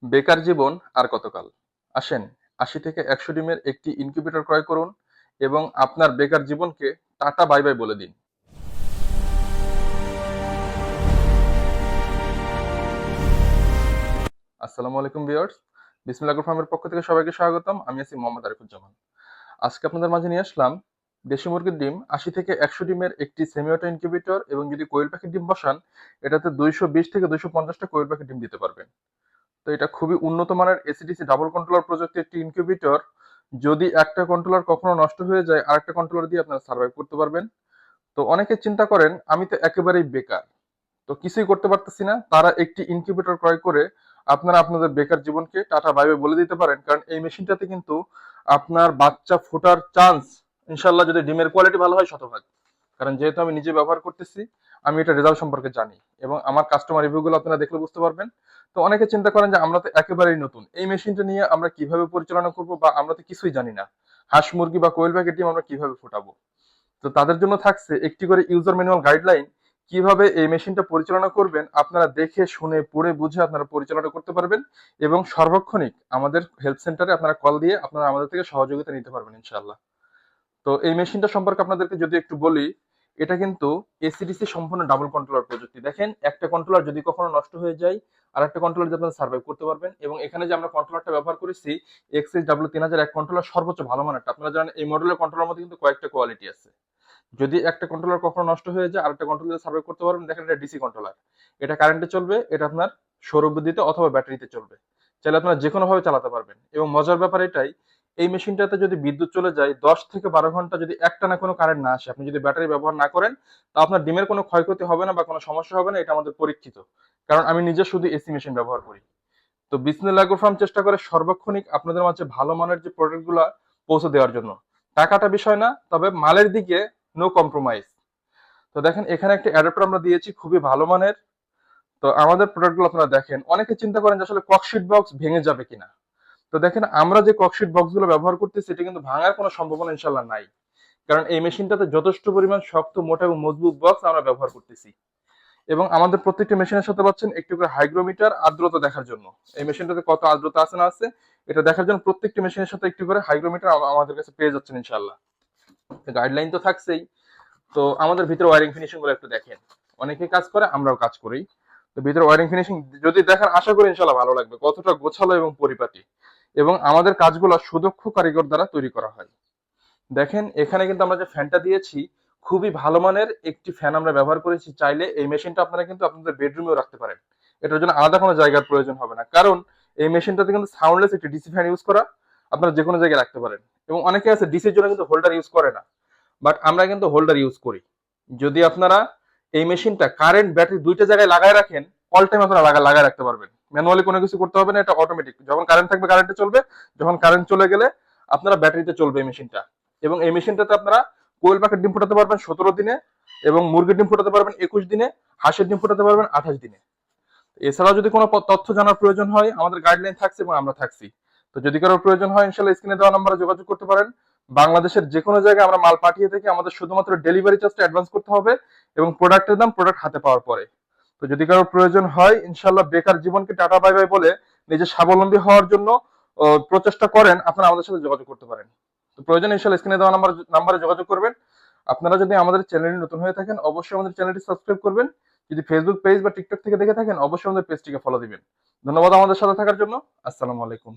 বেকার জীবন আর কতকাল? আসেন ৮০ থেকে ১০০ ডিমের একটি ইনকিউবেটর ক্রয় করুন এবং আপনার বেকার জীবনকে টাটা বাই বাই বলে দিন। আসসালামু আলাইকুম ভিউয়ার্স। বিসমিল্লাহ গ্রুপ ফার্মের পক্ষ থেকে সবাইকে স্বাগতম। আমি আছি মোহাম্মদ আরিফুজ্জামান। আজকে আপনাদের মাঝে নিয়ে আসলাম দেশি মুরগির ডিম ৮০ থেকে ১০০ ডিমের একটি সেমি অটো ইনকিউবেটর এবং যদি কোয়েল পাখির ডিম বসান এটাতে ২২০ থেকে ২৫০টা কোয়েল পাখির ডিম দিতে পারবেন। তো এটা খুবই উন্নত মানের এসিডিসি ডাবল কন্ট্রোলার প্রযুক্তির একটি ইনকিউবেটর। যদি একটা কন্ট্রোলার কখনো নষ্ট হয়ে যায় আরেকটা কন্ট্রোলার দিয়ে আপনারা সার্ভাইভ করতে পারবেন। তো অনেকে চিন্তা করেন আমি তো একেবারেই বেকার, তো কিছুই করতে পারতেছি না, তারা একটি ইনকিউবেটর ক্রয় করে আপনারা আপনাদের বেকার জীবনকে টাটা বাই বাই বলে দিতে পারেন। কারণ এই মেশিনটাতে কিন্তু আপনার বাচ্চা ফোটার চান্স ইনশাল্লাহ যদি ডিমের কোয়ালিটি ভালো হয় শতভাগ। কারণ যেহেতু আমি নিজে ব্যবহার করতেছি, আমি এটা রেজাল্ট সম্পর্কে জানি এবং আমার কাস্টমার রিভিউগুলো আপনারা দেখলে বুঝতে পারবেন। তো অনেকে চিন্তা করেন যে আমরা তো একেবারেই নতুন, এই মেশিনটা নিয়ে আমরা কিভাবে পরিচালনা করব, বা আমরা তো কিছুই জানি না, হাঁস মুরগি বা কোয়েল পাখির ডিম আমরা কিভাবে ফোটাবো। তো তাদের জন্য থাকছে একটি করে ইউজার ম্যানুয়াল গাইডলাইন, কিভাবে এই মেশিনটা পরিচালনা করবেন আপনারা দেখে শুনে পড়ে বুঝে আপনারা পরিচালনা করতে পারবেন এবং সর্বক্ষণিক আমাদের হেল্প সেন্টারে আপনারা কল দিয়ে আপনারা আমাদের থেকে সহযোগিতা নিতে পারবেন ইনশাআল্লাহ। তো এই মেশিনটা সম্পর্কে আপনাদেরকে যদি একটু বলি, এটা কিন্তু এসিডিসি সম্পূর্ণ ডাবল কন্ট্রোলার প্রযুক্তি। দেখেন একটা কন্ট্রোলার যদি কখনো নষ্ট হয়ে যায় আর একটা কন্ট্রোলার দিয়ে আপনারা সার্ভাইভ করতে পারবেন। এবং এখানে যে আমরা কন্ট্রোলারটা ব্যবহার করেছি এক্সএস ডাব্লিউ 3000 এক কন্ট্রোলার সর্বোচ্চ ভালো মানের। আপনারা জানেন এই মডেলের কন্ট্রোলার মধ্যে কিন্তু কয়েকটা কোয়ালিটি আছে। যদি একটা কন্ট্রোলার কখনো নষ্ট হয়ে যায় আরেকটা কন্ট্রোলার সার্ভাইভ করতে পারবেন। দেখেন এটা ডিসি কন্ট্রোলার, এটা কারেন্টে চলবে, এটা আপনার সৌর বিদ্যুতে অথবা ব্যাটারিতে চলবে, চাইলে আপনারা যে কোনো ভাবে চালাতে পারবেন। এবং মজার ব্যাপার এটাই, এই মেশিনটাতে যদি বিদ্যুৎ চলে যায় 10 থেকে 12 ঘন্টা যদি একটানা কোনো কারেন্ট না আসে, আপনি যদি ব্যাটারি ব্যবহার না করেন, তা আপনার ডিমের কোনো ক্ষয়ক্ষতি হবে না বা কোনো সমস্যা হবে না। এটা আমাদের পরীক্ষিত, কারণ আমি নিজে শুধু এসি মেশিন ব্যবহার করি। তো বিসমিল্লাহ এগ্রো ফার্ম চেষ্টা করে সর্বক্ষণিক আপনাদের মাঝে ভালো মানের যে প্রোডাক্ট গুলা পৌঁছে দেওয়ার জন্য। টাকাটা বিষয় না, তবে মালের দিকে নো কম্প্রোমাইজ। তো দেখেন এখানে একটা অ্যাডাপ্টার আমরা দিয়েছি খুবই ভালো মানের। তো আমাদের প্রোডাক্ট গুলো আপনারা দেখেন, অনেকে চিন্তা করেন যে আসলে ককশিট বক্স ভেঙে যাবে কিনা। তো দেখেন আমরা যে ককশিট বক্স গুলো ব্যবহার করতেছি এটা কিন্তু ভাঙার কোনো সম্ভাবনা ইনশাল্লাহ নাই। কারণ এই মেশিনটাতে যথেষ্ট পরিমাণ শক্ত মোটা এবং মজবুত বক্স আমরা ব্যবহার করতেছি। এবং আমাদের প্রত্যেকটি মেশিনের সাথে পাচ্ছেন একটি করে হাইগ্রোমিটার আর্দ্রতা দেখার জন্য। এই মেশিনটাতে কত আর্দ্রতা আছে না আছে এটা দেখার জন্য প্রত্যেকটি মেশিনের সাথে একটি করে হাইগ্রোমিটার আমাদের কাছে পেয়ে যাচ্ছেন ইনশাল্লাহ। গাইডলাইন তো থাকছেই। তো আমাদের ভিতরে ওয়ারিং ফিনিশিং গুলো একটু দেখেন, অনেকে কাজ করে আমরাও কাজ করি। তো ভিতরে ওয়ারিং ফিনিশিং যদি দেখেন আশা করি ইনশাল্লাহ ভালো লাগবে, কতটা গোছালো এবং পরিপাটি। এবং আমাদের কাজগুলো সুদক্ষ কারিগর দ্বারা তৈরি করা হয়। দেখেন এখানে কিন্তু আমরা যে ফ্যানটা দিয়েছি খুবই ভালো মানের একটি ফ্যান আমরা ব্যবহার করেছি। চাইলে এই মেশিনটা আপনারা কিন্তু আপনাদের বেডরুমেও রাখতে পারেন, এটার জন্য আলাদা কোনো জায়গার প্রয়োজন হবে না। কারণ এই মেশিনটাতে কিন্তু সাউন্ডলেস একটি ডিসি ফ্যান ইউজ করা, আপনারা যে কোনো জায়গায় রাখতে পারেন। এবং অনেকে আছে ডিসির জন্য কিন্তু হোল্ডার ইউজ করে না, বাট আমরা কিন্তু হোল্ডার ইউজ করি। যদি আপনারা এই মেশিনটা কারেন্ট ব্যাটারি দুইটা জায়গায় লাগায় রাখেন, অল টাইম আপনারা লাগায় রাখতে পারবেন। ম্যানুয়ালি কোনো কিছু করতে হবে না, এটা অটোমেটিক। যখন কারেন্ট থাকবে কারেন্টে চলবে, যখন কারেন্ট চলে গেলে আপনারা ব্যাটারিতে চলবে এই মেশিনটা। এবং এই মেশিনটাতে আপনারা কোয়েল পাখির ডিম ফোটাতে পারবেন 17 দিনে, এবং মুরগির ডিম ফোটাতে পারবেন 21 দিনে, হাঁসের ডিম ফোটাতে পারবেন 28 দিনে। এছাড়াও যদি কোনো তথ্য জানার প্রয়োজন হয় আমাদের গাইডলাইন থাকছে এবং আমরা থাকছি। তো যদি কারোর প্রয়োজন হয় ইনশাল্লাহ স্ক্রিনে দেওয়া নাম্বারে যোগাযোগ করতে পারেন। বাংলাদেশের যে কোনো জায়গায় আমরা মাল পাঠিয়ে থাকি, আমাদের শুধুমাত্র ডেলিভারি চার্জটা অ্যাডভান্স করতে হবে এবং প্রোডাক্টের দাম প্রোডাক্ট হাতে পাওয়ার পরে। তো যদি কারোর প্রয়োজন হয় ইনশাল্লাহ বেকার জীবনকে টাটা বাই বাই বলে নিজে স্বাবলম্বী হওয়ার জন্য প্রচেষ্টা করেন, আপনারা আমাদের সাথে যোগাযোগ করতে পারেন। তো প্রয়োজন ইনশাল্লাহ স্ক্রিনে দেওয়া নাম্বারে যোগাযোগ করবেন। আপনারা যদি আমাদের চ্যানেলে নতুন হয়ে থাকেন অবশ্যই আমাদের চ্যানেলটি সাবস্ক্রাইব করবেন। যদি ফেসবুক পেজ বা টিকটক থেকে দেখে থাকেন অবশ্যই আমাদের পেজটিকে ফলো দিবেন। ধন্যবাদ আমাদের সাথে থাকার জন্য। আসসালামু আলাইকুম।